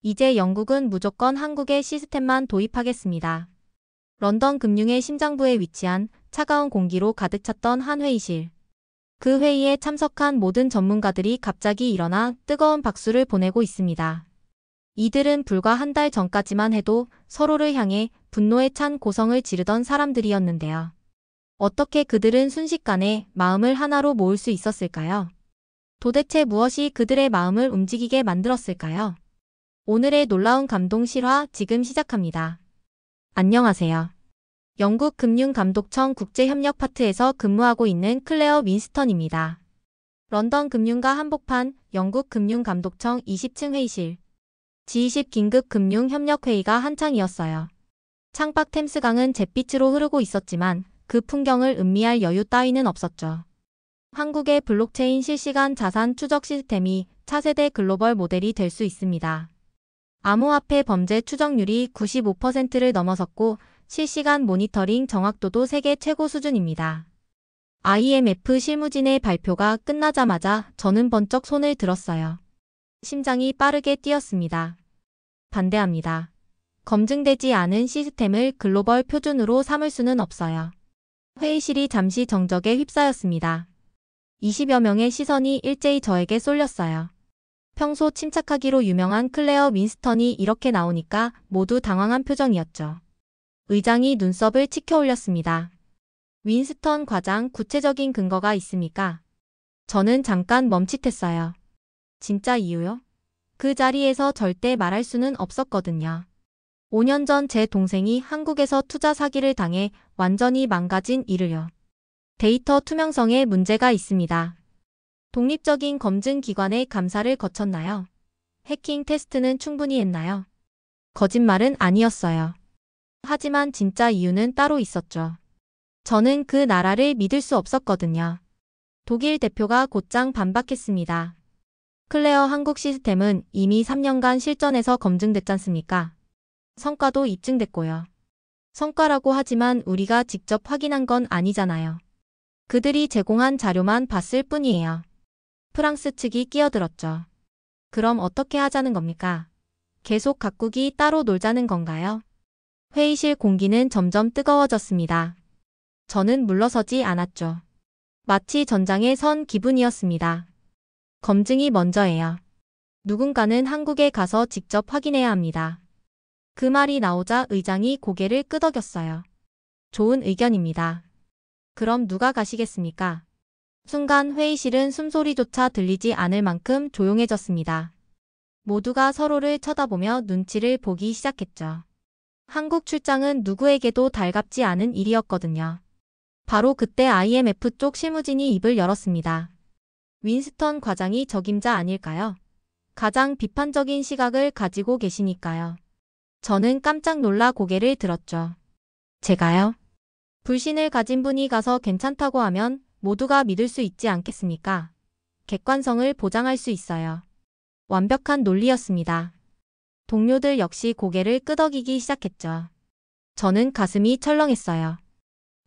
이제 영국은 무조건 한국의 시스템만 도입하겠습니다. 런던 금융의 심장부에 위치한 차가운 공기로 가득 찼던 한 회의실. 그 회의에 참석한 모든 전문가들이 갑자기 일어나 뜨거운 박수를 보내고 있습니다. 이들은 불과 한 달 전까지만 해도 서로를 향해 분노에 찬 고성을 지르던 사람들이었는데요. 어떻게 그들은 순식간에 마음을 하나로 모을 수 있었을까요? 도대체 무엇이 그들의 마음을 움직이게 만들었을까요? 오늘의 놀라운 감동 실화 지금 시작합니다. 안녕하세요. 영국 금융감독청 국제협력 파트에서 근무하고 있는 클레어 윈스턴입니다. 런던 금융가 한복판 영국 금융감독청 20층 회의실. G20 긴급 금융협력회의가 한창이었어요. 창밖 템스강은 잿빛으로 흐르고 있었지만 그 풍경을 음미할 여유 따위는 없었죠. 한국의 블록체인 실시간 자산 추적 시스템이 차세대 글로벌 모델이 될 수 있습니다. 암호화폐 범죄 추적률이 95%를 넘어섰고 실시간 모니터링 정확도도 세계 최고 수준입니다. IMF 실무진의 발표가 끝나자마자 저는 번쩍 손을 들었어요. 심장이 빠르게 뛰었습니다. 반대합니다. 검증되지 않은 시스템을 글로벌 표준으로 삼을 수는 없어요. 회의실이 잠시 정적에 휩싸였습니다. 20여 명의 시선이 일제히 저에게 쏠렸어요. 평소 침착하기로 유명한 클레어 윈스턴이 이렇게 나오니까 모두 당황한 표정이었죠. 의장이 눈썹을 치켜 올렸습니다. 윈스턴 과장, 구체적인 근거가 있습니까? 저는 잠깐 멈칫했어요. 진짜 이유요? 그 자리에서 절대 말할 수는 없었거든요. 5년 전 제 동생이 한국에서 투자 사기를 당해 완전히 망가진 일을요. 데이터 투명성에 문제가 있습니다. 독립적인 검증 기관의 감사를 거쳤나요? 해킹 테스트는 충분히 했나요? 거짓말은 아니었어요. 하지만 진짜 이유는 따로 있었죠. 저는 그 나라를 믿을 수 없었거든요. 독일 대표가 곧장 반박했습니다. 클레어 한국 시스템은 이미 3년간 실전에서 검증됐잖습니까? 성과도 입증됐고요. 성과라고 하지만 우리가 직접 확인한 건 아니잖아요. 그들이 제공한 자료만 봤을 뿐이에요. 프랑스 측이 끼어들었죠. 그럼 어떻게 하자는 겁니까? 계속 각국이 따로 놀자는 건가요? 회의실 공기는 점점 뜨거워졌습니다. 저는 물러서지 않았죠. 마치 전장에 선 기분이었습니다. 검증이 먼저예요. 누군가는 한국에 가서 직접 확인해야 합니다. 그 말이 나오자 의장이 고개를 끄덕였어요. 좋은 의견입니다. 그럼 누가 가시겠습니까? 순간 회의실은 숨소리조차 들리지 않을 만큼 조용해졌습니다. 모두가 서로를 쳐다보며 눈치를 보기 시작했죠. 한국 출장은 누구에게도 달갑지 않은 일이었거든요. 바로 그때 IMF 쪽 실무진이 입을 열었습니다. 윈스턴 과장이 적임자 아닐까요? 가장 비판적인 시각을 가지고 계시니까요. 저는 깜짝 놀라 고개를 들었죠. 제가요? 불신을 가진 분이 가서 괜찮다고 하면 모두가 믿을 수 있지 않겠습니까? 객관성을 보장할 수 있어요. 완벽한 논리였습니다. 동료들 역시 고개를 끄덕이기 시작했죠. 저는 가슴이 철렁했어요.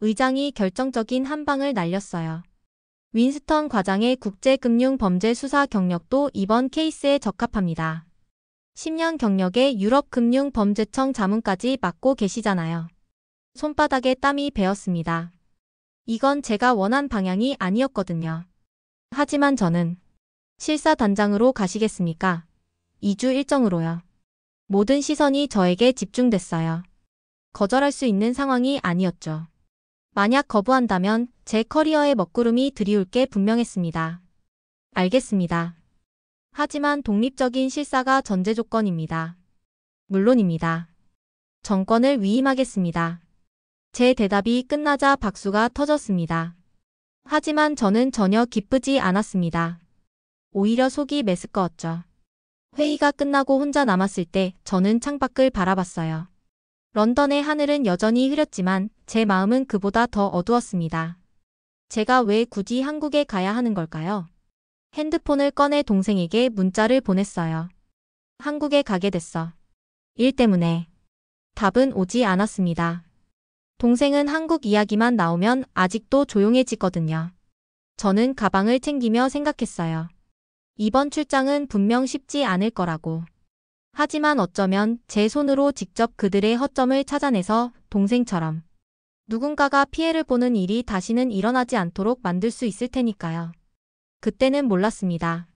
의장이 결정적인 한 방을 날렸어요. 윈스턴 과장의 국제금융범죄 수사 경력도 이번 케이스에 적합합니다. 10년 경력의 유럽금융범죄청 자문까지 맡고 계시잖아요. 손바닥에 땀이 배었습니다. 이건 제가 원한 방향이 아니었거든요. 하지만 저는 실사단장으로 가시겠습니까? 2주 일정으로요. 모든 시선이 저에게 집중됐어요. 거절할 수 있는 상황이 아니었죠. 만약 거부한다면 제 커리어의 먹구름이 드리울 게 분명했습니다. 알겠습니다. 하지만 독립적인 실사가 전제 조건입니다. 물론입니다. 정권을 위임하겠습니다. 제 대답이 끝나자 박수가 터졌습니다. 하지만 저는 전혀 기쁘지 않았습니다. 오히려 속이 메스꺼웠죠. 회의가 끝나고 혼자 남았을 때 저는 창밖을 바라봤어요. 런던의 하늘은 여전히 흐렸지만 제 마음은 그보다 더 어두웠습니다. 제가 왜 굳이 한국에 가야 하는 걸까요? 핸드폰을 꺼내 동생에게 문자를 보냈어요. 한국에 가게 됐어. 일 때문에. 답은 오지 않았습니다. 동생은 한국 이야기만 나오면 아직도 조용해지거든요. 저는 가방을 챙기며 생각했어요. 이번 출장은 분명 쉽지 않을 거라고. 하지만 어쩌면 제 손으로 직접 그들의 허점을 찾아내서 동생처럼 누군가가 피해를 보는 일이 다시는 일어나지 않도록 만들 수 있을 테니까요. 그때는 몰랐습니다.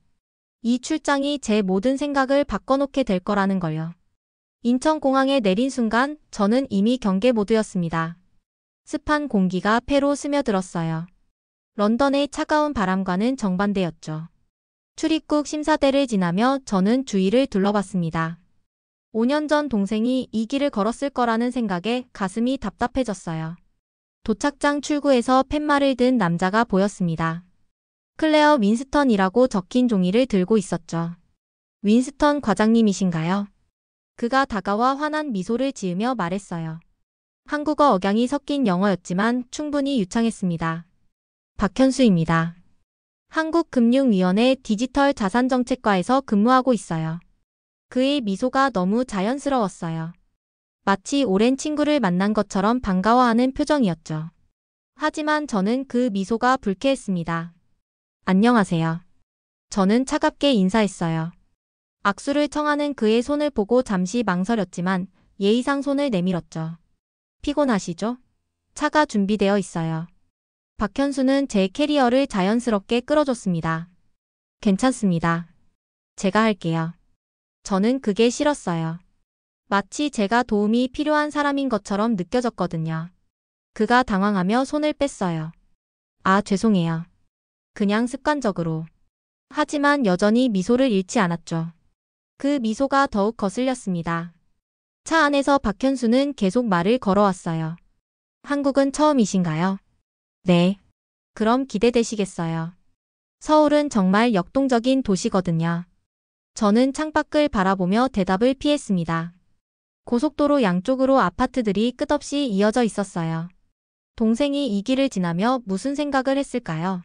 이 출장이 제 모든 생각을 바꿔놓게 될 거라는 걸요. 인천공항에 내린 순간 저는 이미 경계 모드였습니다. 습한 공기가 폐로 스며들었어요. 런던의 차가운 바람과는 정반대였죠. 출입국 심사대를 지나며 저는 주위를 둘러봤습니다. 5년 전 동생이 이 길을 걸었을 거라는 생각에 가슴이 답답해졌어요. 도착장 출구에서 팻말을 든 남자가 보였습니다. 클레어 윈스턴이라고 적힌 종이를 들고 있었죠. 윈스턴 과장님이신가요? 그가 다가와 환한 미소를 지으며 말했어요. 한국어 억양이 섞인 영어였지만 충분히 유창했습니다. 박현수입니다. 한국금융위원회 디지털 자산정책과에서 근무하고 있어요. 그의 미소가 너무 자연스러웠어요. 마치 오랜 친구를 만난 것처럼 반가워하는 표정이었죠. 하지만 저는 그 미소가 불쾌했습니다. 안녕하세요. 저는 차갑게 인사했어요. 악수를 청하는 그의 손을 보고 잠시 망설였지만 예의상 손을 내밀었죠. 피곤하시죠? 차가 준비되어 있어요. 박현수는 제 캐리어를 자연스럽게 끌어줬습니다. 괜찮습니다. 제가 할게요. 저는 그게 싫었어요. 마치 제가 도움이 필요한 사람인 것처럼 느껴졌거든요. 그가 당황하며 손을 뺐어요. 아, 죄송해요. 그냥 습관적으로. 하지만 여전히 미소를 잃지 않았죠. 그 미소가 더욱 거슬렸습니다. 차 안에서 박현수는 계속 말을 걸어왔어요. 한국은 처음이신가요? 네. 그럼 기대되시겠어요. 서울은 정말 역동적인 도시거든요. 저는 창밖을 바라보며 대답을 피했습니다. 고속도로 양쪽으로 아파트들이 끝없이 이어져 있었어요. 동생이 이 길을 지나며 무슨 생각을 했을까요?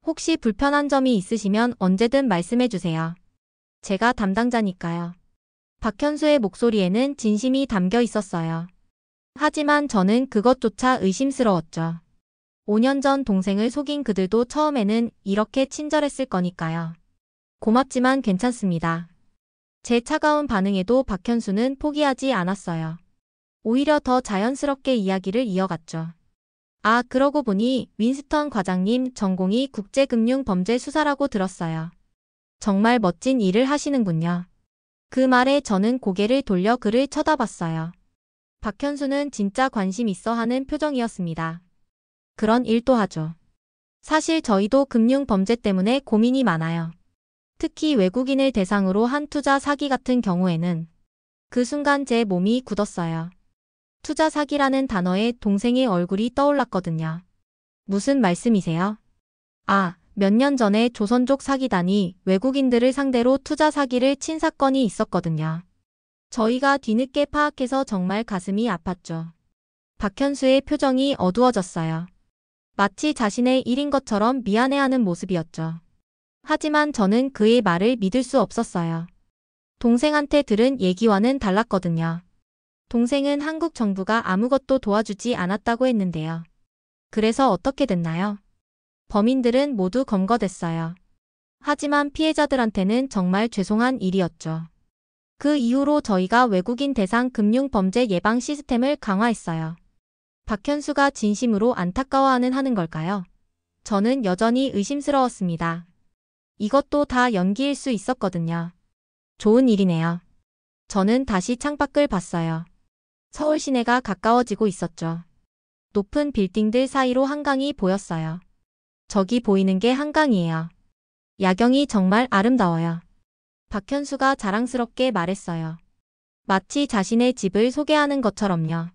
혹시 불편한 점이 있으시면 언제든 말씀해 주세요. 제가 담당자니까요. 박현수의 목소리에는 진심이 담겨 있었어요. 하지만 저는 그것조차 의심스러웠죠. 5년 전 동생을 속인 그들도 처음에는 이렇게 친절했을 거니까요. 고맙지만 괜찮습니다. 제 차가운 반응에도 박현수는 포기하지 않았어요. 오히려 더 자연스럽게 이야기를 이어갔죠. 아, 그러고 보니 윈스턴 과장님 전공이 국제금융범죄수사라고 들었어요. 정말 멋진 일을 하시는군요. 그 말에 저는 고개를 돌려 그를 쳐다봤어요. 박현수는 진짜 관심 있어 하는 표정이었습니다. 그런 일도 하죠. 사실 저희도 금융범죄 때문에 고민이 많아요. 특히 외국인을 대상으로 한 투자 사기 같은 경우에는 그 순간 제 몸이 굳었어요. 투자 사기라는 단어에 동생의 얼굴이 떠올랐거든요. 무슨 말씀이세요? 아, 몇 년 전에 조선족 사기단이 외국인들을 상대로 투자 사기를 친 사건이 있었거든요. 저희가 뒤늦게 파악해서 정말 가슴이 아팠죠. 박현수의 표정이 어두워졌어요. 마치 자신의 일인 것처럼 미안해하는 모습이었죠. 하지만 저는 그의 말을 믿을 수 없었어요. 동생한테 들은 얘기와는 달랐거든요. 동생은 한국 정부가 아무것도 도와주지 않았다고 했는데요. 그래서 어떻게 됐나요? 범인들은 모두 검거됐어요. 하지만 피해자들한테는 정말 죄송한 일이었죠. 그 이후로 저희가 외국인 대상 금융범죄 예방 시스템을 강화했어요. 박현수가 진심으로 안타까워하는 하는 걸까요? 저는 여전히 의심스러웠습니다. 이것도 다 연기일 수 있었거든요. 좋은 일이네요. 저는 다시 창밖을 봤어요. 서울 시내가 가까워지고 있었죠. 높은 빌딩들 사이로 한강이 보였어요. 저기 보이는 게 한강이에요. 야경이 정말 아름다워요. 박현수가 자랑스럽게 말했어요. 마치 자신의 집을 소개하는 것처럼요.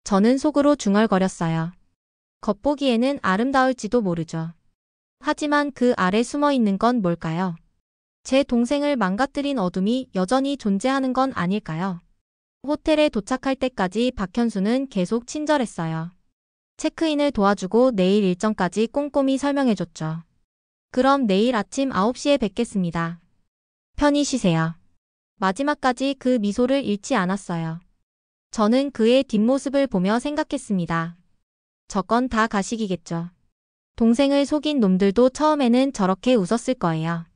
저는 속으로 중얼거렸어요. 겉보기에는 아름다울지도 모르죠. 하지만 그 아래 숨어 있는 건 뭘까요? 제 동생을 망가뜨린 어둠이 여전히 존재하는 건 아닐까요? 호텔에 도착할 때까지 박현수는 계속 친절했어요. 체크인을 도와주고 내일 일정까지 꼼꼼히 설명해줬죠. 그럼 내일 아침 9시에 뵙겠습니다. 편히 쉬세요. 마지막까지 그 미소를 잃지 않았어요. 저는 그의 뒷모습을 보며 생각했습니다. 저건 다 가식이겠죠. 동생을 속인 놈들도 처음에는 저렇게 웃었을 거예요.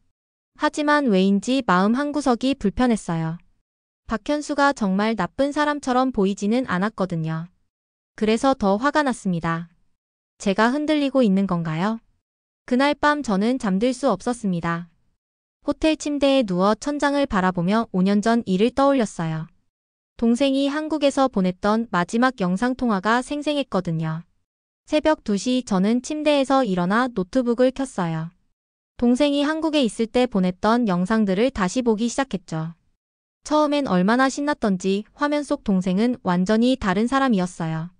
하지만 왜인지 마음 한구석이 불편했어요. 박현수가 정말 나쁜 사람처럼 보이지는 않았거든요. 그래서 더 화가 났습니다. 제가 흔들리고 있는 건가요? 그날 밤 저는 잠들 수 없었습니다. 호텔 침대에 누워 천장을 바라보며 5년 전 일을 떠올렸어요. 동생이 한국에서 보냈던 마지막 영상통화가 생생했거든요. 새벽 2시 저는 침대에서 일어나 노트북을 켰어요. 동생이 한국에 있을 때 보냈던 영상들을 다시 보기 시작했죠. 처음엔 얼마나 신났던지 화면 속 동생은 완전히 다른 사람이었어요.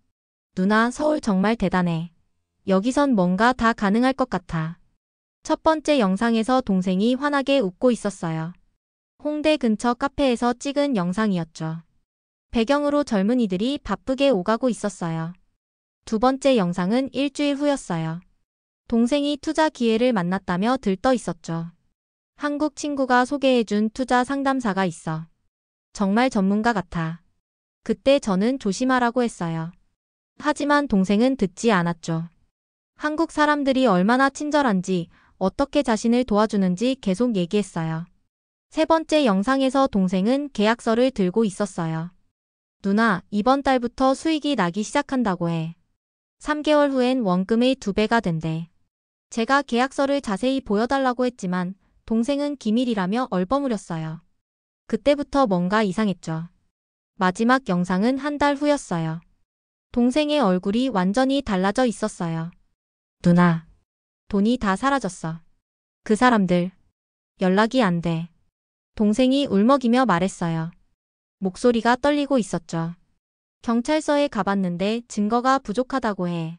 누나, 서울 정말 대단해. 여기선 뭔가 다 가능할 것 같아. 첫 번째 영상에서 동생이 환하게 웃고 있었어요. 홍대 근처 카페에서 찍은 영상이었죠. 배경으로 젊은이들이 바쁘게 오가고 있었어요. 두 번째 영상은 일주일 후였어요. 동생이 투자 기회를 만났다며 들떠 있었죠. 한국 친구가 소개해준 투자 상담사가 있어. 정말 전문가 같아. 그때 저는 조심하라고 했어요. 하지만 동생은 듣지 않았죠. 한국 사람들이 얼마나 친절한지, 어떻게 자신을 도와주는지 계속 얘기했어요. 세 번째 영상에서 동생은 계약서를 들고 있었어요. 누나, 이번 달부터 수익이 나기 시작한다고 해. 3개월 후엔 원금의 2배가 된대. 제가 계약서를 자세히 보여달라고 했지만 동생은 기밀이라며 얼버무렸어요. 그때부터 뭔가 이상했죠. 마지막 영상은 한 달 후였어요. 동생의 얼굴이 완전히 달라져 있었어요. 누나, 돈이 다 사라졌어. 그 사람들, 연락이 안 돼. 동생이 울먹이며 말했어요. 목소리가 떨리고 있었죠. 경찰서에 가봤는데 증거가 부족하다고 해.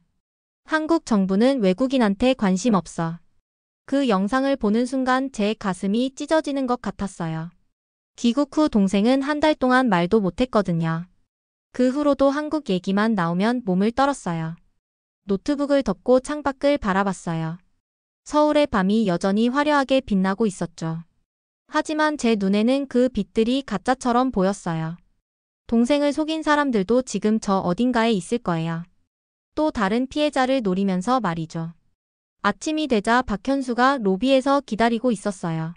한국 정부는 외국인한테 관심 없어. 그 영상을 보는 순간 제 가슴이 찢어지는 것 같았어요. 귀국 후 동생은 한 달 동안 말도 못했거든요. 그 후로도 한국 얘기만 나오면 몸을 떨었어요. 노트북을 덮고 창밖을 바라봤어요. 서울의 밤이 여전히 화려하게 빛나고 있었죠. 하지만 제 눈에는 그 빛들이 가짜처럼 보였어요. 동생을 속인 사람들도 지금 저 어딘가에 있을 거예요. 또 다른 피해자를 노리면서 말이죠. 아침이 되자 박현수가 로비에서 기다리고 있었어요.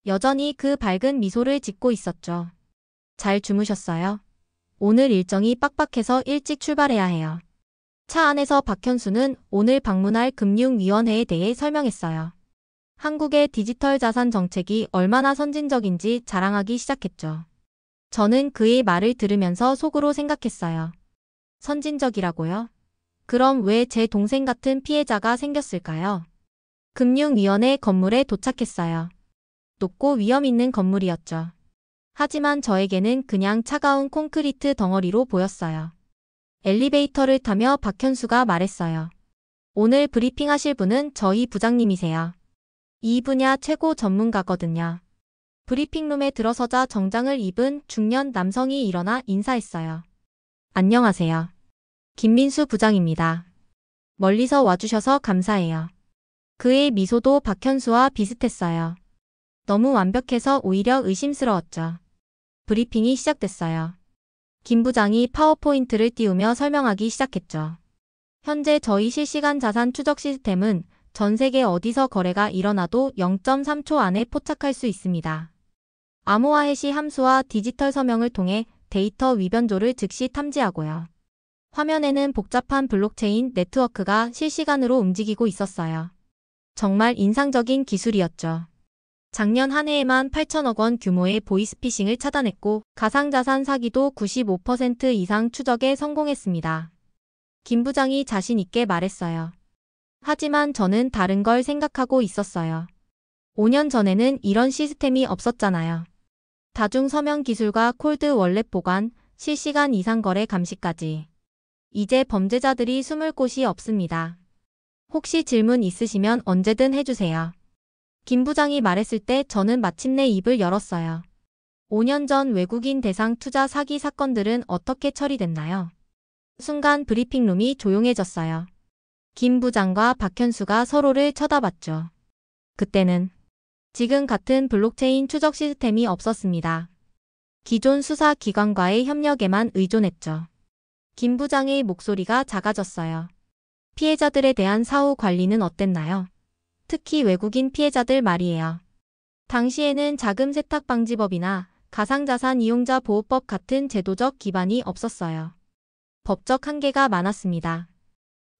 여전히 그 밝은 미소를 짓고 있었죠. 잘 주무셨어요? 오늘 일정이 빡빡해서 일찍 출발해야 해요. 차 안에서 박현수는 오늘 방문할 금융위원회에 대해 설명했어요. 한국의 디지털 자산 정책이 얼마나 선진적인지 자랑하기 시작했죠. 저는 그의 말을 들으면서 속으로 생각했어요. 선진적이라고요? 그럼 왜 제 동생 같은 피해자가 생겼을까요? 금융위원회 건물에 도착했어요. 높고 위험 있는 건물이었죠. 하지만 저에게는 그냥 차가운 콘크리트 덩어리로 보였어요. 엘리베이터를 타며 박현수가 말했어요. 오늘 브리핑하실 분은 저희 부장님이세요. 이 분야 최고 전문가거든요. 브리핑룸에 들어서자 정장을 입은 중년 남성이 일어나 인사했어요. 안녕하세요. 김민수 부장입니다. 멀리서 와주셔서 감사해요. 그의 미소도 박현수와 비슷했어요. 너무 완벽해서 오히려 의심스러웠죠. 브리핑이 시작됐어요. 김 부장이 파워포인트를 띄우며 설명하기 시작했죠. 현재 저희 실시간 자산 추적 시스템은 전 세계 어디서 거래가 일어나도 0.3초 안에 포착할 수 있습니다. 암호화 해시 함수와 디지털 서명을 통해 데이터 위변조를 즉시 탐지하고요. 화면에는 복잡한 블록체인 네트워크가 실시간으로 움직이고 있었어요. 정말 인상적인 기술이었죠. 작년 한 해에만 8천억 원 규모의 보이스피싱을 차단했고 가상자산 사기도 95% 이상 추적에 성공했습니다. 김 부장이 자신 있게 말했어요. 하지만 저는 다른 걸 생각하고 있었어요. 5년 전에는 이런 시스템이 없었잖아요. 다중 서명 기술과 콜드 월렛 보관, 실시간 이상거래 감시까지. 이제 범죄자들이 숨을 곳이 없습니다. 혹시 질문 있으시면 언제든 해주세요. 김 부장이 말했을 때 저는 마침내 입을 열었어요. 5년 전 외국인 대상 투자 사기 사건들은 어떻게 처리됐나요? 순간 브리핑룸이 조용해졌어요. 김 부장과 박현수가 서로를 쳐다봤죠. 그때는 지금 같은 블록체인 추적 시스템이 없었습니다. 기존 수사 기관과의 협력에만 의존했죠. 김 부장의 목소리가 작아졌어요. 피해자들에 대한 사후 관리는 어땠나요? 특히 외국인 피해자들 말이에요. 당시에는 자금 세탁 방지법이나 가상자산 이용자 보호법 같은 제도적 기반이 없었어요. 법적 한계가 많았습니다.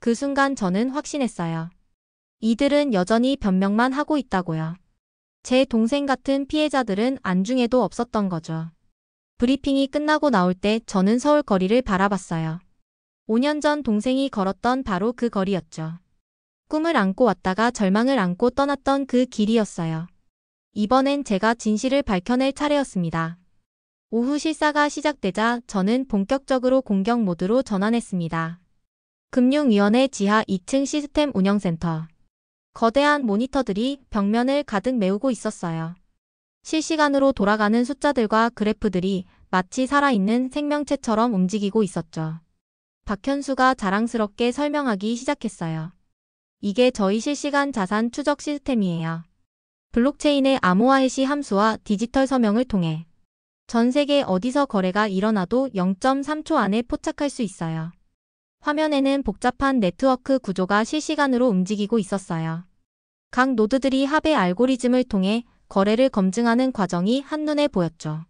그 순간 저는 확신했어요. 이들은 여전히 변명만 하고 있다고요. 제 동생 같은 피해자들은 안중에도 없었던 거죠. 브리핑이 끝나고 나올 때 저는 서울 거리를 바라봤어요. 5년 전 동생이 걸었던 바로 그 거리였죠. 꿈을 안고 왔다가 절망을 안고 떠났던 그 길이었어요. 이번엔 제가 진실을 밝혀낼 차례였습니다. 오후 실사가 시작되자 저는 본격적으로 공격 모드로 전환했습니다. 금융위원회 지하 2층 시스템 운영센터. 거대한 모니터들이 벽면을 가득 메우고 있었어요. 실시간으로 돌아가는 숫자들과 그래프들이 마치 살아있는 생명체처럼 움직이고 있었죠. 박현수가 자랑스럽게 설명하기 시작했어요. 이게 저희 실시간 자산 추적 시스템이에요. 블록체인의 암호화 해시 함수와 디지털 서명을 통해 전 세계 어디서 거래가 일어나도 0.3초 안에 포착할 수 있어요. 화면에는 복잡한 네트워크 구조가 실시간으로 움직이고 있었어요. 각 노드들이 합의 알고리즘을 통해 거래를 검증하는 과정이 한눈에 보였죠.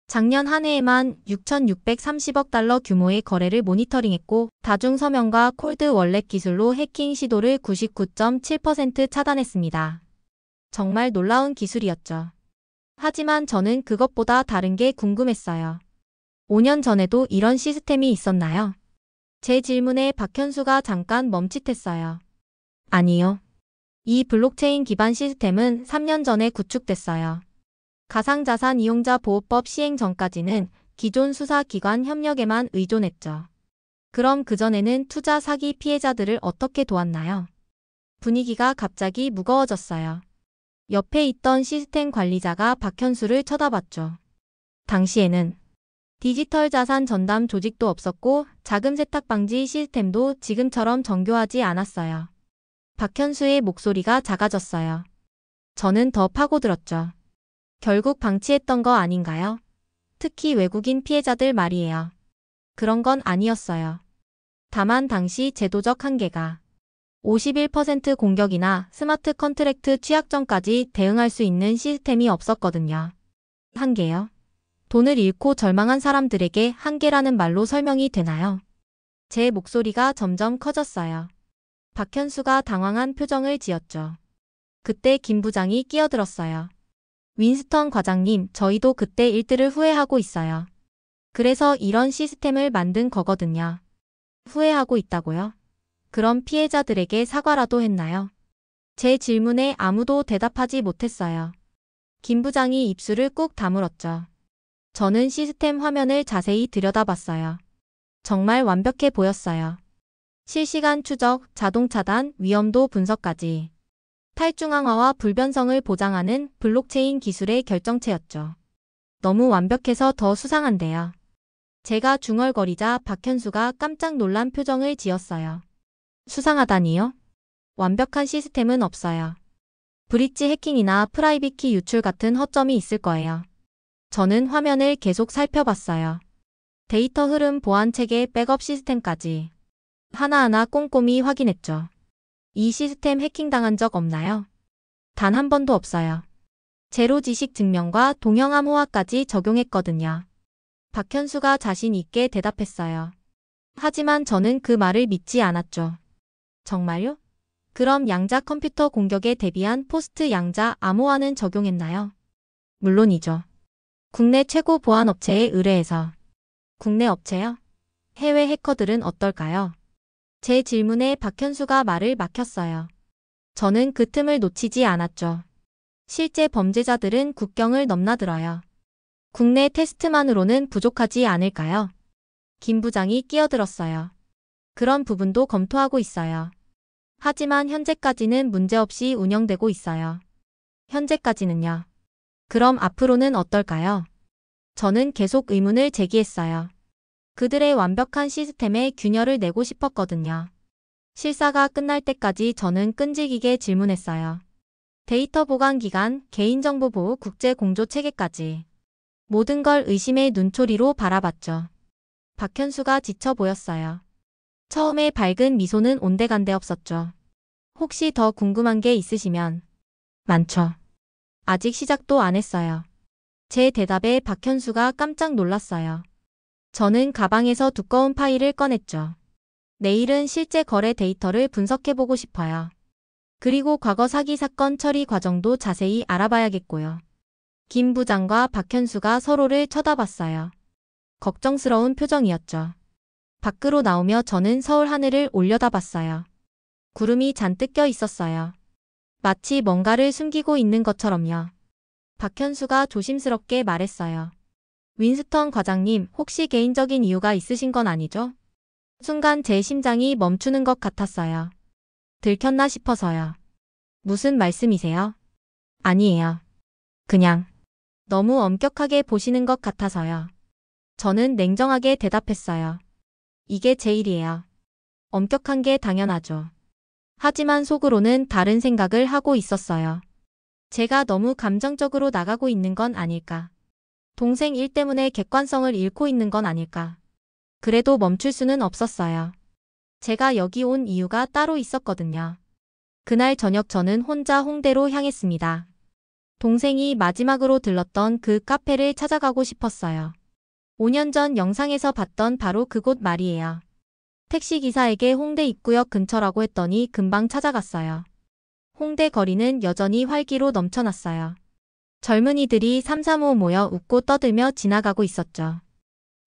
작년 한 해에만 6,630억 달러 규모의 거래를 모니터링했고 다중 서명과 콜드 월렛 기술로 해킹 시도를 99.7% 차단했습니다. 정말 놀라운 기술이었죠. 하지만 저는 그것보다 다른 게 궁금했어요. 5년 전에도 이런 시스템이 있었나요? 제 질문에 박현수가 잠깐 멈칫했어요. 아니요. 이 블록체인 기반 시스템은 3년 전에 구축됐어요. 가상자산 이용자 보호법 시행 전까지는 기존 수사기관 협력에만 의존했죠. 그럼 그전에는 투자 사기 피해자들을 어떻게 도왔나요? 분위기가 갑자기 무거워졌어요. 옆에 있던 시스템 관리자가 박현수를 쳐다봤죠. 당시에는 디지털 자산 전담 조직도 없었고 자금 세탁 방지 시스템도 지금처럼 정교하지 않았어요. 박현수의 목소리가 작아졌어요. 저는 더 파고들었죠. 결국 방치했던 거 아닌가요? 특히 외국인 피해자들 말이에요. 그런 건 아니었어요. 다만 당시 제도적 한계가 51% 공격이나 스마트 컨트랙트 취약점까지 대응할 수 있는 시스템이 없었거든요. 한계요? 돈을 잃고 절망한 사람들에게 한계라는 말로 설명이 되나요? 제 목소리가 점점 커졌어요. 박현수가 당황한 표정을 지었죠. 그때 김 부장이 끼어들었어요. 윈스턴 과장님, 저희도 그때 일들을 후회하고 있어요. 그래서 이런 시스템을 만든 거거든요. 후회하고 있다고요? 그럼 피해자들에게 사과라도 했나요? 제 질문에 아무도 대답하지 못했어요. 김 부장이 입술을 꾹 다물었죠. 저는 시스템 화면을 자세히 들여다봤어요. 정말 완벽해 보였어요. 실시간 추적, 자동 차단, 위험도 분석까지. 탈중앙화와 불변성을 보장하는 블록체인 기술의 결정체였죠. 너무 완벽해서 더 수상한데요. 제가 중얼거리자 박현수가 깜짝 놀란 표정을 지었어요. 수상하다니요? 완벽한 시스템은 없어요. 브릿지 해킹이나 프라이빗 키 유출 같은 허점이 있을 거예요. 저는 화면을 계속 살펴봤어요. 데이터 흐름 보안 체계 백업 시스템까지. 하나하나 꼼꼼히 확인했죠. 이 시스템 해킹당한 적 없나요? 단 한 번도 없어요. 제로 지식 증명과 동형 암호화까지 적용했거든요. 박현수가 자신 있게 대답했어요. 하지만 저는 그 말을 믿지 않았죠. 정말요? 그럼 양자 컴퓨터 공격에 대비한 포스트 양자 암호화는 적용했나요? 물론이죠. 국내 최고 보안 업체에 의뢰해서. 국내 업체요? 해외 해커들은 어떨까요? 제 질문에 박현수가 말을 막혔어요. 저는 그 틈을 놓치지 않았죠. 실제 범죄자들은 국경을 넘나들어요. 국내 테스트만으로는 부족하지 않을까요? 김 부장이 끼어들었어요. 그런 부분도 검토하고 있어요. 하지만 현재까지는 문제없이 운영되고 있어요. 현재까지는요. 그럼 앞으로는 어떨까요? 저는 계속 의문을 제기했어요. 그들의 완벽한 시스템에 균열을 내고 싶었거든요. 실사가 끝날 때까지 저는 끈질기게 질문했어요. 데이터 보관 기간, 개인정보 보호 국제 공조 체계까지. 모든 걸 의심의 눈초리로 바라봤죠. 박현수가 지쳐 보였어요. 처음에 밝은 미소는 온데간데 없었죠. 혹시 더 궁금한 게 있으시면. 많죠. 아직 시작도 안 했어요. 제 대답에 박현수가 깜짝 놀랐어요. 저는 가방에서 두꺼운 파일을 꺼냈죠. 내일은 실제 거래 데이터를 분석해보고 싶어요. 그리고 과거 사기 사건 처리 과정도 자세히 알아봐야겠고요. 김 부장과 박현수가 서로를 쳐다봤어요. 걱정스러운 표정이었죠. 밖으로 나오며 저는 서울 하늘을 올려다봤어요. 구름이 잔뜩 껴 있었어요. 마치 뭔가를 숨기고 있는 것처럼요. 박현수가 조심스럽게 말했어요. 윈스턴 과장님, 혹시 개인적인 이유가 있으신 건 아니죠? 순간 제 심장이 멈추는 것 같았어요. 들켰나 싶어서요. 무슨 말씀이세요? 아니에요. 그냥 너무 엄격하게 보시는 것 같아서요. 저는 냉정하게 대답했어요. 이게 제 일이에요. 엄격한 게 당연하죠. 하지만 속으로는 다른 생각을 하고 있었어요. 제가 너무 감정적으로 나가고 있는 건 아닐까. 동생 일 때문에 객관성을 잃고 있는 건 아닐까. 그래도 멈출 수는 없었어요. 제가 여기 온 이유가 따로 있었거든요. 그날 저녁 저는 혼자 홍대로 향했습니다. 동생이 마지막으로 들렀던 그 카페를 찾아가고 싶었어요. 5년 전 영상에서 봤던 바로 그곳 말이에요. 택시기사에게 홍대 입구역 근처라고 했더니 금방 찾아갔어요. 홍대 거리는 여전히 활기로 넘쳐났어요. 젊은이들이 삼삼오오 모여 웃고 떠들며 지나가고 있었죠.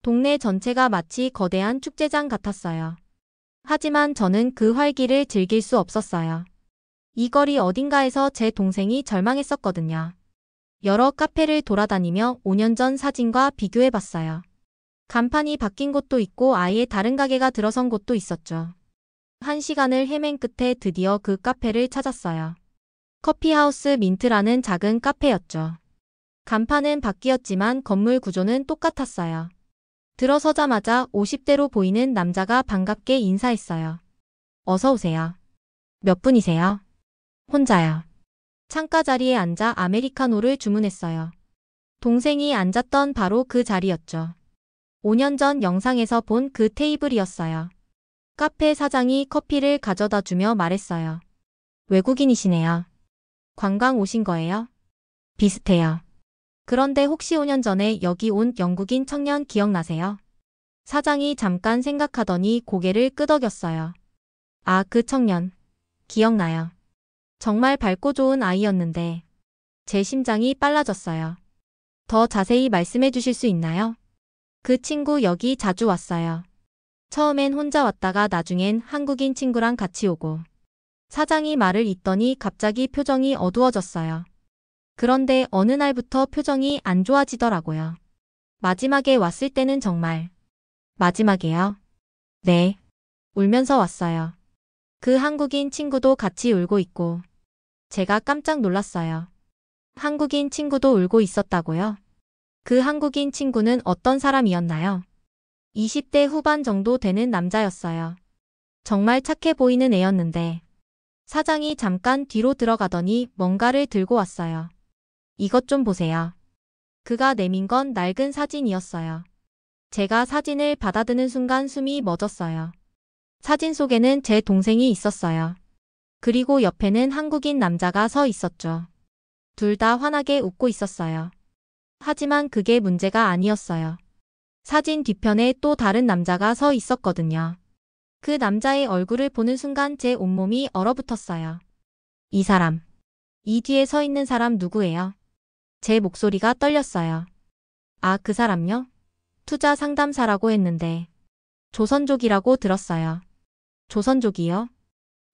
동네 전체가 마치 거대한 축제장 같았어요. 하지만 저는 그 활기를 즐길 수 없었어요. 이 거리 어딘가에서 제 동생이 절망했었거든요. 여러 카페를 돌아다니며 5년 전 사진과 비교해봤어요. 간판이 바뀐 곳도 있고 아예 다른 가게가 들어선 곳도 있었죠. 1시간을 헤맨 끝에 드디어 그 카페를 찾았어요. 커피하우스 민트라는 작은 카페였죠. 간판은 바뀌었지만 건물 구조는 똑같았어요. 들어서자마자 50대로 보이는 남자가 반갑게 인사했어요. 어서 오세요. 몇 분이세요? 혼자요. 창가 자리에 앉아 아메리카노를 주문했어요. 동생이 앉았던 바로 그 자리였죠. 5년 전 영상에서 본 그 테이블이었어요. 카페 사장이 커피를 가져다 주며 말했어요. 외국인이시네요. 관광 오신 거예요? 비슷해요. 그런데 혹시 5년 전에 여기 온 영국인 청년 기억나세요? 사장이 잠깐 생각하더니 고개를 끄덕였어요. 아, 그 청년. 기억나요. 정말 밝고 좋은 아이였는데 제 심장이 빨라졌어요. 더 자세히 말씀해 주실 수 있나요? 그 친구 여기 자주 왔어요. 처음엔 혼자 왔다가 나중엔 한국인 친구랑 같이 오고. 사장이 말을 잇더니 갑자기 표정이 어두워졌어요. 그런데 어느 날부터 표정이 안 좋아지더라고요. 마지막에 왔을 때는 정말. 마지막에요? 네. 울면서 왔어요. 그 한국인 친구도 같이 울고 있고. 제가 깜짝 놀랐어요. 한국인 친구도 울고 있었다고요? 그 한국인 친구는 어떤 사람이었나요? 20대 후반 정도 되는 남자였어요. 정말 착해 보이는 애였는데. 사장이 잠깐 뒤로 들어가더니 뭔가를 들고 왔어요. 이것 좀 보세요. 그가 내민 건 낡은 사진이었어요. 제가 사진을 받아드는 순간 숨이 멎었어요. 사진 속에는 제 동생이 있었어요. 그리고 옆에는 한국인 남자가 서 있었죠. 둘 다 환하게 웃고 있었어요. 하지만 그게 문제가 아니었어요. 사진 뒤편에 또 다른 남자가 서 있었거든요. 그 남자의 얼굴을 보는 순간 제 온몸이 얼어붙었어요. 이 사람. 이 뒤에 서 있는 사람 누구예요? 제 목소리가 떨렸어요. 아, 그 사람요? 투자 상담사라고 했는데. 조선족이라고 들었어요. 조선족이요?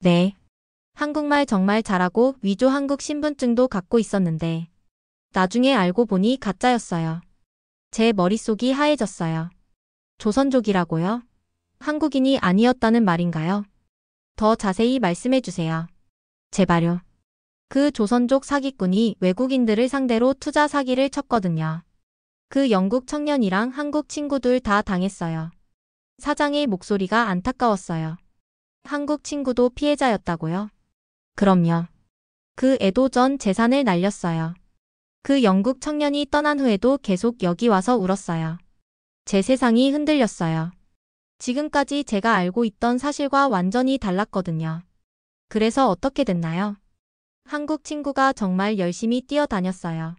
네. 한국말 정말 잘하고 위조 한국 신분증도 갖고 있었는데. 나중에 알고 보니 가짜였어요. 제 머릿속이 하얘졌어요. 조선족이라고요? 한국인이 아니었다는 말인가요? 더 자세히 말씀해 주세요. 제발요. 그 조선족 사기꾼이 외국인들을 상대로 투자 사기를 쳤거든요. 그 영국 청년이랑 한국 친구들 다 당했어요. 사장의 목소리가 안타까웠어요. 한국 친구도 피해자였다고요? 그럼요. 그 애도 전 재산을 날렸어요. 그 영국 청년이 떠난 후에도 계속 여기 와서 울었어요. 제 세상이 흔들렸어요. 지금까지 제가 알고 있던 사실과 완전히 달랐거든요. 그래서 어떻게 됐나요? 한국 친구가 정말 열심히 뛰어다녔어요.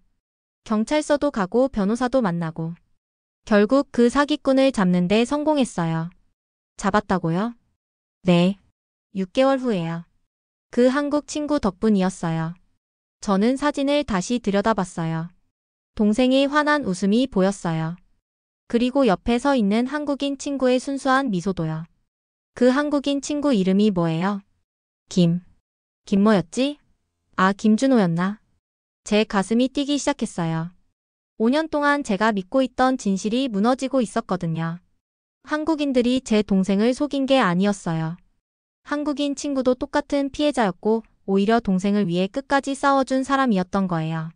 경찰서도 가고 변호사도 만나고. 결국 그 사기꾼을 잡는 데 성공했어요. 잡았다고요? 네. 6개월 후에요. 그 한국 친구 덕분이었어요. 저는 사진을 다시 들여다봤어요. 동생의 환한 웃음이 보였어요. 그리고 옆에 서 있는 한국인 친구의 순수한 미소도요. 그 한국인 친구 이름이 뭐예요? 김뭐였지? 아, 김준호였나? 제 가슴이 뛰기 시작했어요. 5년 동안 제가 믿고 있던 진실이 무너지고 있었거든요. 한국인들이 제 동생을 속인 게 아니었어요. 한국인 친구도 똑같은 피해자였고 오히려 동생을 위해 끝까지 싸워준 사람이었던 거예요.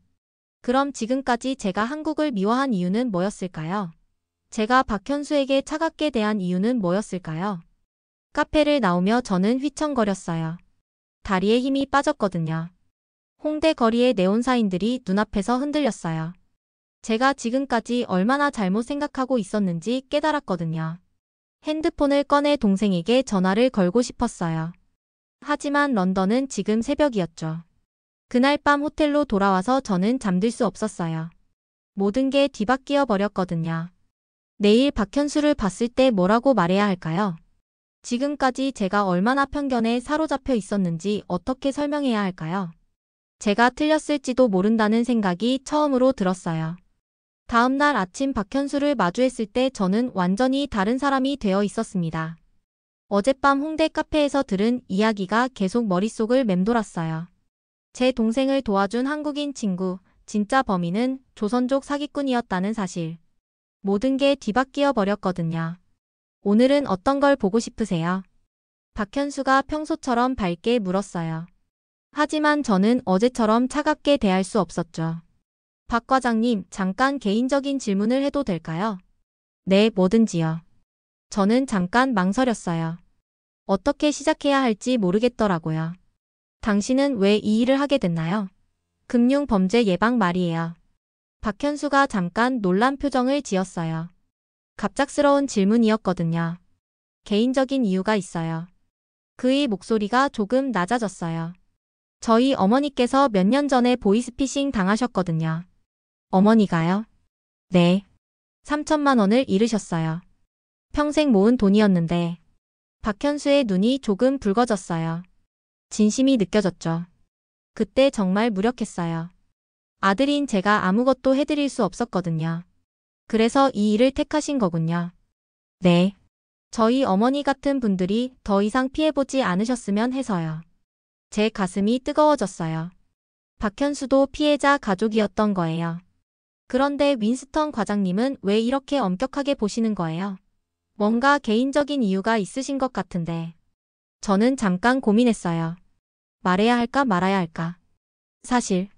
그럼 지금까지 제가 한국을 미워한 이유는 뭐였을까요? 제가 박현수에게 차갑게 대한 이유는 뭐였을까요? 카페를 나오며 저는 휘청거렸어요. 다리에 힘이 빠졌거든요. 홍대 거리의 네온사인들이 눈앞에서 흔들렸어요. 제가 지금까지 얼마나 잘못 생각하고 있었는지 깨달았거든요. 핸드폰을 꺼내 동생에게 전화를 걸고 싶었어요. 하지만 런던은 지금 새벽이었죠. 그날 밤 호텔로 돌아와서 저는 잠들 수 없었어요. 모든 게 뒤바뀌어 버렸거든요. 내일 박현수를 봤을 때 뭐라고 말해야 할까요? 지금까지 제가 얼마나 편견에 사로잡혀 있었는지 어떻게 설명해야 할까요? 제가 틀렸을지도 모른다는 생각이 처음으로 들었어요. 다음 날 아침 박현수를 마주했을 때 저는 완전히 다른 사람이 되어 있었습니다. 어젯밤 홍대 카페에서 들은 이야기가 계속 머릿속을 맴돌았어요. 제 동생을 도와준 한국인 친구, 진짜 범인은 조선족 사기꾼이었다는 사실. 모든 게 뒤바뀌어 버렸거든요. 오늘은 어떤 걸 보고 싶으세요? 박현수가 평소처럼 밝게 물었어요. 하지만 저는 어제처럼 차갑게 대할 수 없었죠. 박 과장님, 잠깐 개인적인 질문을 해도 될까요? 네, 뭐든지요. 저는 잠깐 망설였어요. 어떻게 시작해야 할지 모르겠더라고요. 당신은 왜 이 일을 하게 됐나요? 금융범죄 예방 말이에요. 박현수가 잠깐 놀란 표정을 지었어요. 갑작스러운 질문이었거든요. 개인적인 이유가 있어요. 그의 목소리가 조금 낮아졌어요. 저희 어머니께서 몇 년 전에 보이스피싱 당하셨거든요. 어머니가요? 네. 3천만 원을 잃으셨어요. 평생 모은 돈이었는데. 박현수의 눈이 조금 붉어졌어요. 진심이 느껴졌죠. 그때 정말 무력했어요. 아들인 제가 아무것도 해드릴 수 없었거든요. 그래서 이 일을 택하신 거군요. 네. 저희 어머니 같은 분들이 더 이상 피해보지 않으셨으면 해서요. 제 가슴이 뜨거워졌어요. 박현수도 피해자 가족이었던 거예요. 그런데 윈스턴 과장님은 왜 이렇게 엄격하게 보시는 거예요? 뭔가 개인적인 이유가 있으신 것 같은데. 저는 잠깐 고민했어요. 말해야 할까 말아야 할까. 사실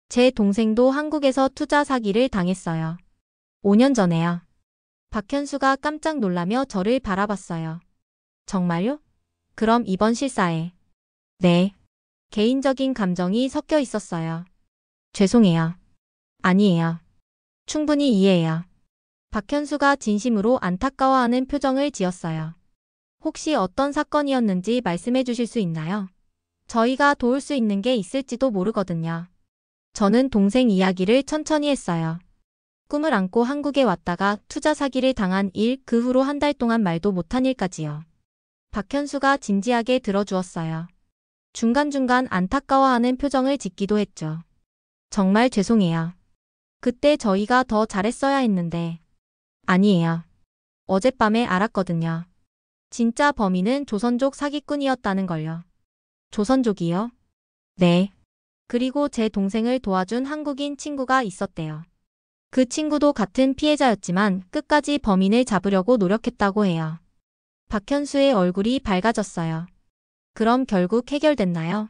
제 동생도 한국에서 투자 사기를 당했어요. 5년 전에요. 박현수가 깜짝 놀라며 저를 바라봤어요. 정말요? 그럼 이번 실사에. 네. 개인적인 감정이 섞여 있었어요. 죄송해요. 아니에요. 충분히 이해해요. 박현수가 진심으로 안타까워하는 표정을 지었어요. 혹시 어떤 사건이었는지 말씀해 주실 수 있나요? 저희가 도울 수 있는 게 있을지도 모르거든요. 저는 동생 이야기를 천천히 했어요. 꿈을 안고 한국에 왔다가 투자 사기를 당한 일, 그 후로 한 달 동안 말도 못한 일까지요. 박현수가 진지하게 들어주었어요. 중간중간 안타까워하는 표정을 짓기도 했죠. 정말 죄송해요. 그때 저희가 더 잘했어야 했는데. 아니에요. 어젯밤에 알았거든요. 진짜 범인은 조선족 사기꾼이었다는 걸요. 조선족이요? 네. 그리고 제 동생을 도와준 한국인 친구가 있었대요. 그 친구도 같은 피해자였지만 끝까지 범인을 잡으려고 노력했다고 해요. 박현수의 얼굴이 밝아졌어요. 그럼 결국 해결됐나요?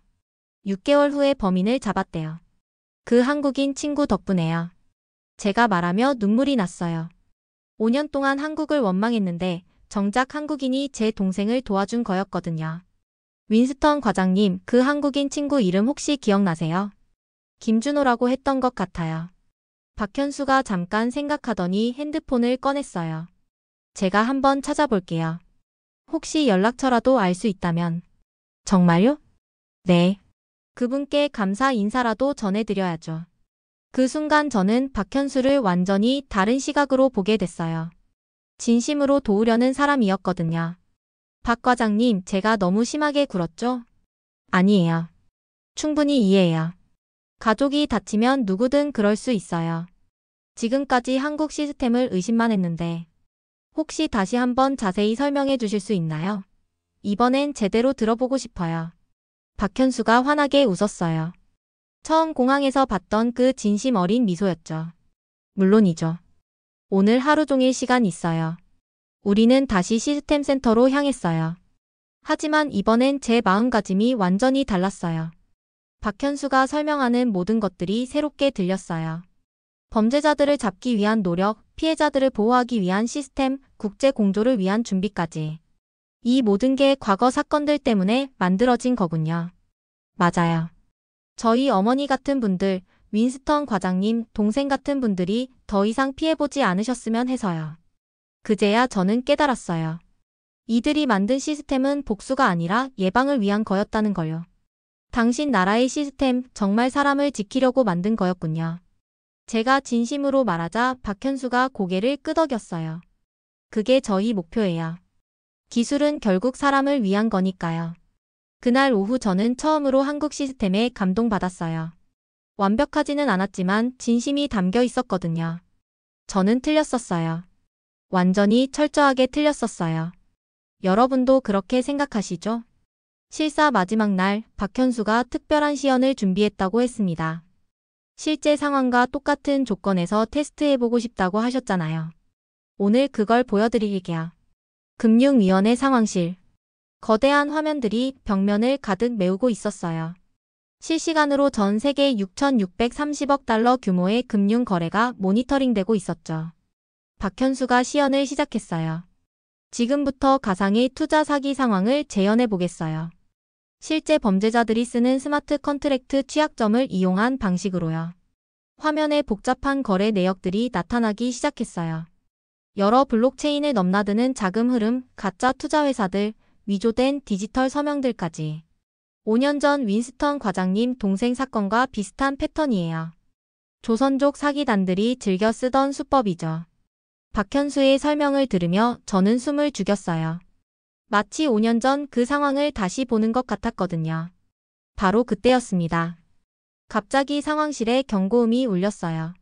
6개월 후에 범인을 잡았대요. 그 한국인 친구 덕분에요. 제가 말하며 눈물이 났어요. 5년 동안 한국을 원망했는데 정작 한국인이 제 동생을 도와준 거였거든요. 윈스턴 과장님, 그 한국인 친구 이름 혹시 기억나세요? 김준호라고 했던 것 같아요. 박현수가 잠깐 생각하더니 핸드폰을 꺼냈어요. 제가 한번 찾아볼게요. 혹시 연락처라도 알 수 있다면. 정말요? 네. 그분께 감사 인사라도 전해드려야죠. 그 순간 저는 박현수를 완전히 다른 시각으로 보게 됐어요. 진심으로 도우려는 사람이었거든요. 박 과장님, 제가 너무 심하게 굴었죠? 아니에요. 충분히 이해해요. 가족이 다치면 누구든 그럴 수 있어요. 지금까지 한국 시스템을 의심만 했는데 혹시 다시 한번 자세히 설명해 주실 수 있나요? 이번엔 제대로 들어보고 싶어요. 박현수가 환하게 웃었어요. 처음 공항에서 봤던 그 진심 어린 미소였죠. 물론이죠. 오늘 하루 종일 시간 있어요. 우리는 다시 시스템 센터로 향했어요. 하지만 이번엔 제 마음가짐이 완전히 달랐어요. 박현수가 설명하는 모든 것들이 새롭게 들렸어요. 범죄자들을 잡기 위한 노력, 피해자들을 보호하기 위한 시스템, 국제 공조를 위한 준비까지. 이 모든 게 과거 사건들 때문에 만들어진 거군요. 맞아요. 저희 어머니 같은 분들, 윈스턴 과장님, 동생 같은 분들이 더 이상 피해보지 않으셨으면 해서요. 그제야 저는 깨달았어요. 이들이 만든 시스템은 복수가 아니라 예방을 위한 거였다는 걸요. 당신 나라의 시스템 정말 사람을 지키려고 만든 거였군요. 제가 진심으로 말하자 박현수가 고개를 끄덕였어요. 그게 저희 목표예요. 기술은 결국 사람을 위한 거니까요. 그날 오후 저는 처음으로 한국 시스템에 감동받았어요. 완벽하지는 않았지만 진심이 담겨 있었거든요. 저는 틀렸었어요. 완전히 철저하게 틀렸었어요. 여러분도 그렇게 생각하시죠? 실사 마지막 날 박현수가 특별한 시연을 준비했다고 했습니다. 실제 상황과 똑같은 조건에서 테스트해보고 싶다고 하셨잖아요. 오늘 그걸 보여드릴게요. 금융위원회 상황실. 거대한 화면들이 벽면을 가득 메우고 있었어요. 실시간으로 전 세계 6,630억 달러 규모의 금융 거래가 모니터링되고 있었죠. 박현수가 시연을 시작했어요. 지금부터 가상의 투자 사기 상황을 재현해 보겠어요. 실제 범죄자들이 쓰는 스마트 컨트랙트 취약점을 이용한 방식으로요. 화면에 복잡한 거래 내역들이 나타나기 시작했어요. 여러 블록체인을 넘나드는 자금 흐름, 가짜 투자 회사들, 위조된 디지털 서명들까지. 5년 전 윈스턴 과장님 동생 사건과 비슷한 패턴이에요. 조선족 사기단들이 즐겨 쓰던 수법이죠. 박현수의 설명을 들으며 저는 숨을 죽였어요. 마치 5년 전 그 상황을 다시 보는 것 같았거든요. 바로 그때였습니다. 갑자기 상황실에 경고음이 울렸어요.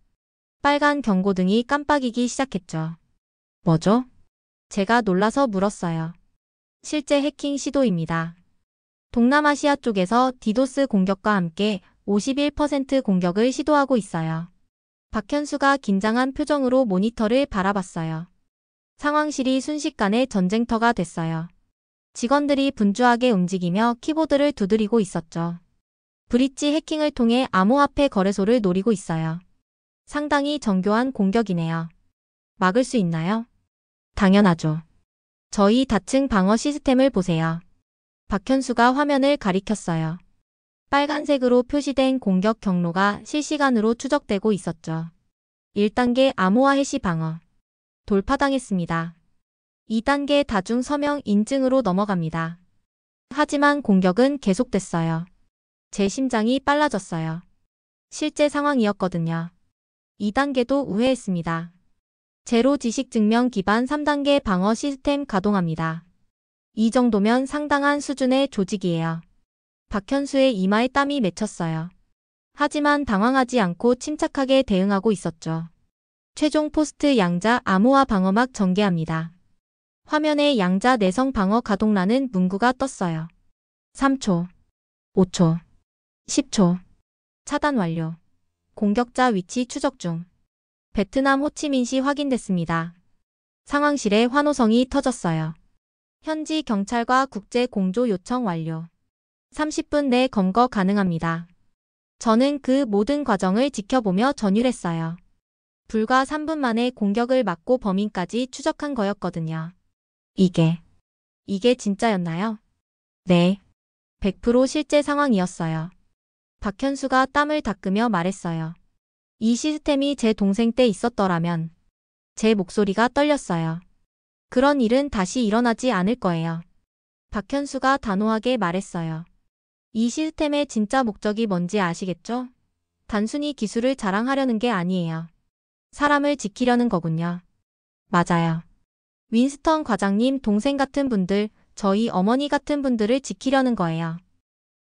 빨간 경고등이 깜빡이기 시작했죠. 뭐죠? 제가 놀라서 물었어요. 실제 해킹 시도입니다. 동남아시아 쪽에서 디도스 공격과 함께 51% 공격을 시도하고 있어요. 박현수가 긴장한 표정으로 모니터를 바라봤어요. 상황실이 순식간에 전쟁터가 됐어요. 직원들이 분주하게 움직이며 키보드를 두드리고 있었죠. 브릿지 해킹을 통해 암호화폐 거래소를 노리고 있어요. 상당히 정교한 공격이네요. 막을 수 있나요? 당연하죠. 저희 다층 방어 시스템을 보세요. 박현수가 화면을 가리켰어요. 빨간색으로 표시된 공격 경로가 실시간으로 추적되고 있었죠. 1단계 암호화 해시 방어. 돌파당했습니다. 2단계 다중 서명 인증으로 넘어갑니다. 하지만 공격은 계속됐어요. 제 심장이 빨라졌어요. 실제 상황이었거든요. 2단계도 우회했습니다. 제로 지식 증명 기반 3단계 방어 시스템 가동합니다. 이 정도면 상당한 수준의 조직이에요. 박현수의 이마에 땀이 맺혔어요. 하지만 당황하지 않고 침착하게 대응하고 있었죠. 최종 포스트 양자 암호화 방어막 전개합니다. 화면에 양자 내성 방어 가동라는 문구가 떴어요. 3초, 5초, 10초. 차단 완료. 공격자 위치 추적 중. 베트남 호치민시 확인됐습니다. 상황실에 환호성이 터졌어요. 현지 경찰과 국제 공조 요청 완료. 30분 내 검거 가능합니다. 저는 그 모든 과정을 지켜보며 전율했어요. 불과 3분 만에 공격을 막고 범인까지 추적한 거였거든요. 이게 진짜였나요? 네. 100% 실제 상황이었어요. 박현수가 땀을 닦으며 말했어요. 이 시스템이 제 동생 때 있었더라면. 제 목소리가 떨렸어요. 그런 일은 다시 일어나지 않을 거예요. 박현수가 단호하게 말했어요. 이 시스템의 진짜 목적이 뭔지 아시겠죠? 단순히 기술을 자랑하려는 게 아니에요. 사람을 지키려는 거군요. 맞아요. 윈스턴 과장님 동생 같은 분들, 저희 어머니 같은 분들을 지키려는 거예요.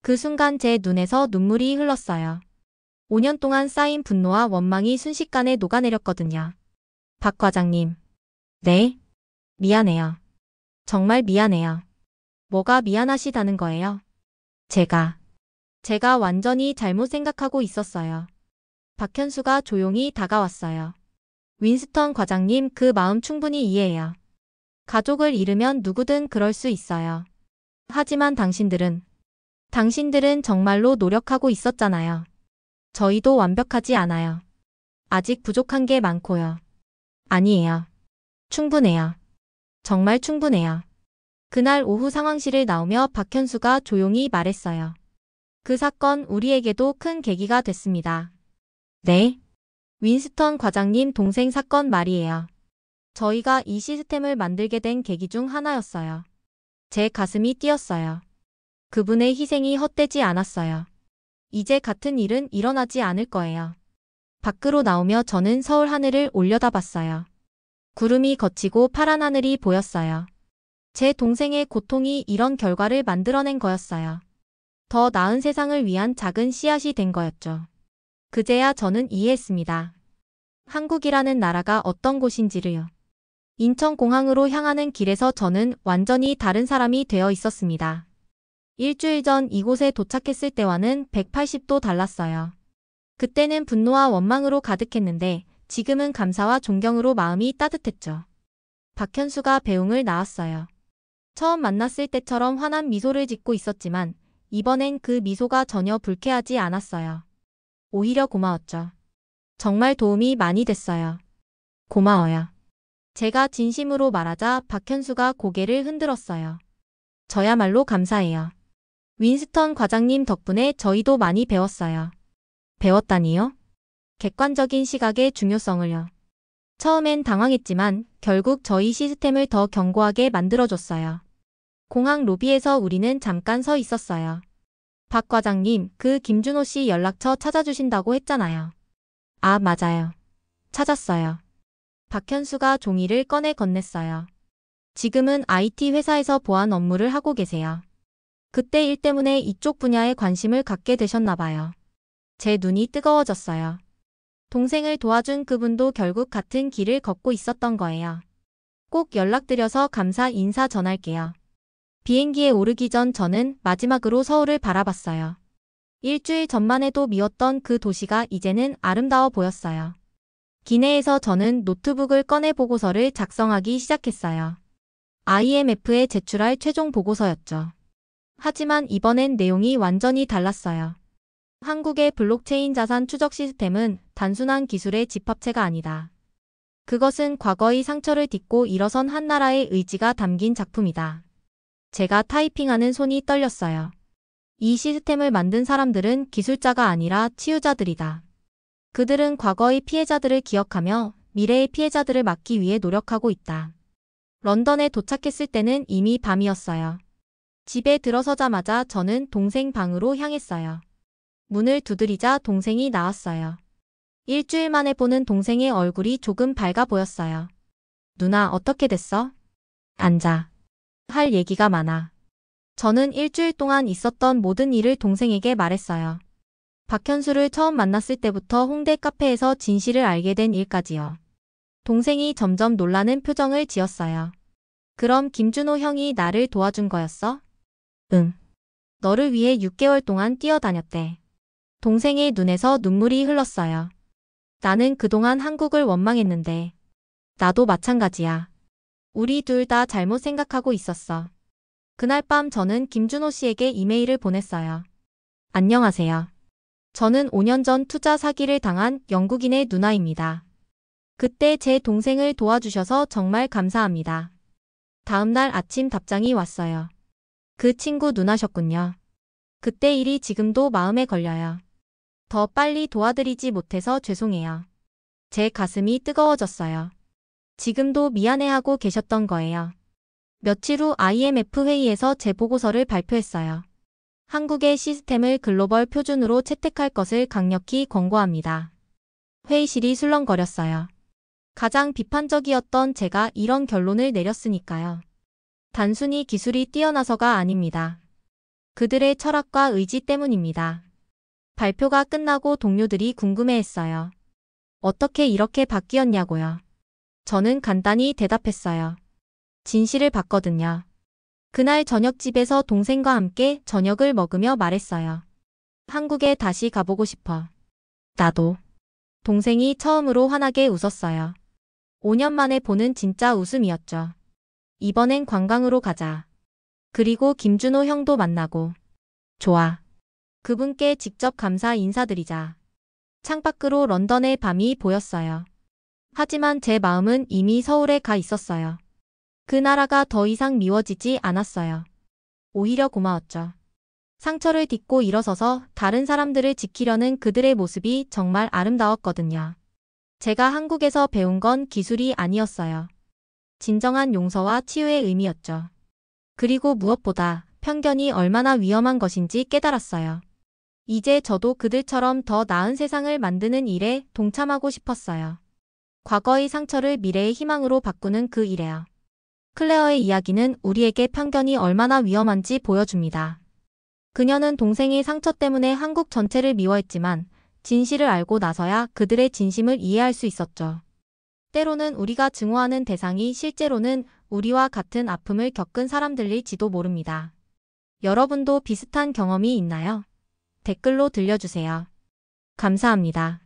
그 순간 제 눈에서 눈물이 흘렀어요. 5년 동안 쌓인 분노와 원망이 순식간에 녹아내렸거든요. 박 과장님. 네? 미안해요. 정말 미안해요. 뭐가 미안하시다는 거예요? 제가 완전히 잘못 생각하고 있었어요. 박현수가 조용히 다가왔어요. 윈스턴 과장님, 그 마음 충분히 이해해요. 가족을 잃으면 누구든 그럴 수 있어요. 하지만 당신들은 정말로 노력하고 있었잖아요. 저희도 완벽하지 않아요. 아직 부족한 게 많고요. 아니에요. 충분해요. 정말 충분해요. 그날 오후 상황실을 나오며 박현수가 조용히 말했어요. 그 사건 우리에게도 큰 계기가 됐습니다. 네? 윈스턴 과장님 동생 사건 말이에요. 저희가 이 시스템을 만들게 된 계기 중 하나였어요. 제 가슴이 뛰었어요. 그분의 희생이 헛되지 않았어요. 이제 같은 일은 일어나지 않을 거예요. 밖으로 나오며 저는 서울 하늘을 올려다봤어요. 구름이 걷히고 파란 하늘이 보였어요. 제 동생의 고통이 이런 결과를 만들어낸 거였어요. 더 나은 세상을 위한 작은 씨앗이 된 거였죠. 그제야 저는 이해했습니다. 한국이라는 나라가 어떤 곳인지를요. 인천공항으로 향하는 길에서 저는 완전히 다른 사람이 되어 있었습니다. 일주일 전 이곳에 도착했을 때와는 180도 달랐어요. 그때는 분노와 원망으로 가득했는데 지금은 감사와 존경으로 마음이 따뜻했죠. 박현수가 배웅을 나왔어요. 처음 만났을 때처럼 환한 미소를 짓고 있었지만 이번엔 그 미소가 전혀 불쾌하지 않았어요. 오히려 고마웠죠. 정말 도움이 많이 됐어요. 고마워요. 제가 진심으로 말하자 박현수가 고개를 흔들었어요. 저야말로 감사해요. 윈스턴 과장님 덕분에 저희도 많이 배웠어요. 배웠다니요? 객관적인 시각의 중요성을요. 처음엔 당황했지만 결국 저희 시스템을 더 견고하게 만들어줬어요. 공항 로비에서 우리는 잠깐 서 있었어요. 박 과장님, 그 김준호 씨 연락처 찾아주신다고 했잖아요. 아, 맞아요. 찾았어요. 박현수가 종이를 꺼내 건넸어요. 지금은 IT 회사에서 보안 업무를 하고 계세요. 그때 일 때문에 이쪽 분야에 관심을 갖게 되셨나 봐요. 제 눈이 뜨거워졌어요. 동생을 도와준 그분도 결국 같은 길을 걷고 있었던 거예요. 꼭 연락드려서 감사 인사 전할게요. 비행기에 오르기 전 저는 마지막으로 서울을 바라봤어요. 일주일 전만 해도 미웠던 그 도시가 이제는 아름다워 보였어요. 기내에서 저는 노트북을 꺼내 보고서를 작성하기 시작했어요. IMF에 제출할 최종 보고서였죠. 하지만 이번엔 내용이 완전히 달랐어요. 한국의 블록체인 자산 추적 시스템은 단순한 기술의 집합체가 아니다. 그것은 과거의 상처를 딛고 일어선 한 나라의 의지가 담긴 작품이다. 제가 타이핑하는 손이 떨렸어요. 이 시스템을 만든 사람들은 기술자가 아니라 치유자들이다. 그들은 과거의 피해자들을 기억하며 미래의 피해자들을 막기 위해 노력하고 있다. 런던에 도착했을 때는 이미 밤이었어요. 집에 들어서자마자 저는 동생 방으로 향했어요. 문을 두드리자 동생이 나왔어요. 일주일 만에 보는 동생의 얼굴이 조금 밝아 보였어요. 누나, 어떻게 됐어? 앉아. 할 얘기가 많아. 저는 일주일 동안 있었던 모든 일을 동생에게 말했어요. 박현수를 처음 만났을 때부터 홍대 카페에서 진실을 알게 된 일까지요. 동생이 점점 놀라는 표정을 지었어요. 그럼 김준호 형이 나를 도와준 거였어? 응. 너를 위해 6개월 동안 뛰어다녔대. 동생의 눈에서 눈물이 흘렀어요. 나는 그동안 한국을 원망했는데 나도 마찬가지야. 우리 둘 다 잘못 생각하고 있었어. 그날 밤 저는 김준호 씨에게 이메일을 보냈어요. 안녕하세요. 저는 5년 전 투자 사기를 당한 영국인의 누나입니다. 그때 제 동생을 도와주셔서 정말 감사합니다. 다음 날 아침 답장이 왔어요. 그 친구 누나셨군요. 그때 일이 지금도 마음에 걸려요. 더 빨리 도와드리지 못해서 죄송해요. 제 가슴이 뜨거워졌어요. 지금도 미안해하고 계셨던 거예요. 며칠 후 IMF 회의에서 제 보고서를 발표했어요. 한국의 시스템을 글로벌 표준으로 채택할 것을 강력히 권고합니다. 회의실이 술렁거렸어요. 가장 비판적이었던 제가 이런 결론을 내렸으니까요. 단순히 기술이 뛰어나서가 아닙니다. 그들의 철학과 의지 때문입니다. 발표가 끝나고 동료들이 궁금해했어요. 어떻게 이렇게 바뀌었냐고요. 저는 간단히 대답했어요. 진실을 봤거든요. 그날 저녁집에서 동생과 함께 저녁을 먹으며 말했어요. 한국에 다시 가보고 싶어. 나도. 동생이 처음으로 환하게 웃었어요. 5년 만에 보는 진짜 웃음이었죠. 이번엔 관광으로 가자. 그리고 김준호 형도 만나고. 좋아. 그분께 직접 감사 인사드리자. 창밖으로 런던의 밤이 보였어요. 하지만 제 마음은 이미 서울에 가 있었어요. 그 나라가 더 이상 미워지지 않았어요. 오히려 고마웠죠. 상처를 딛고 일어서서 다른 사람들을 지키려는 그들의 모습이 정말 아름다웠거든요. 제가 한국에서 배운 건 기술이 아니었어요. 진정한 용서와 치유의 의미였죠. 그리고 무엇보다 편견이 얼마나 위험한 것인지 깨달았어요. 이제 저도 그들처럼 더 나은 세상을 만드는 일에 동참하고 싶었어요. 과거의 상처를 미래의 희망으로 바꾸는 그 일에요. 클레어의 이야기는 우리에게 편견이 얼마나 위험한지 보여줍니다. 그녀는 동생의 상처 때문에 한국 전체를 미워했지만 진실을 알고 나서야 그들의 진심을 이해할 수 있었죠. 때로는 우리가 증오하는 대상이 실제로는 우리와 같은 아픔을 겪은 사람들일지도 모릅니다. 여러분도 비슷한 경험이 있나요? 댓글로 들려주세요. 감사합니다.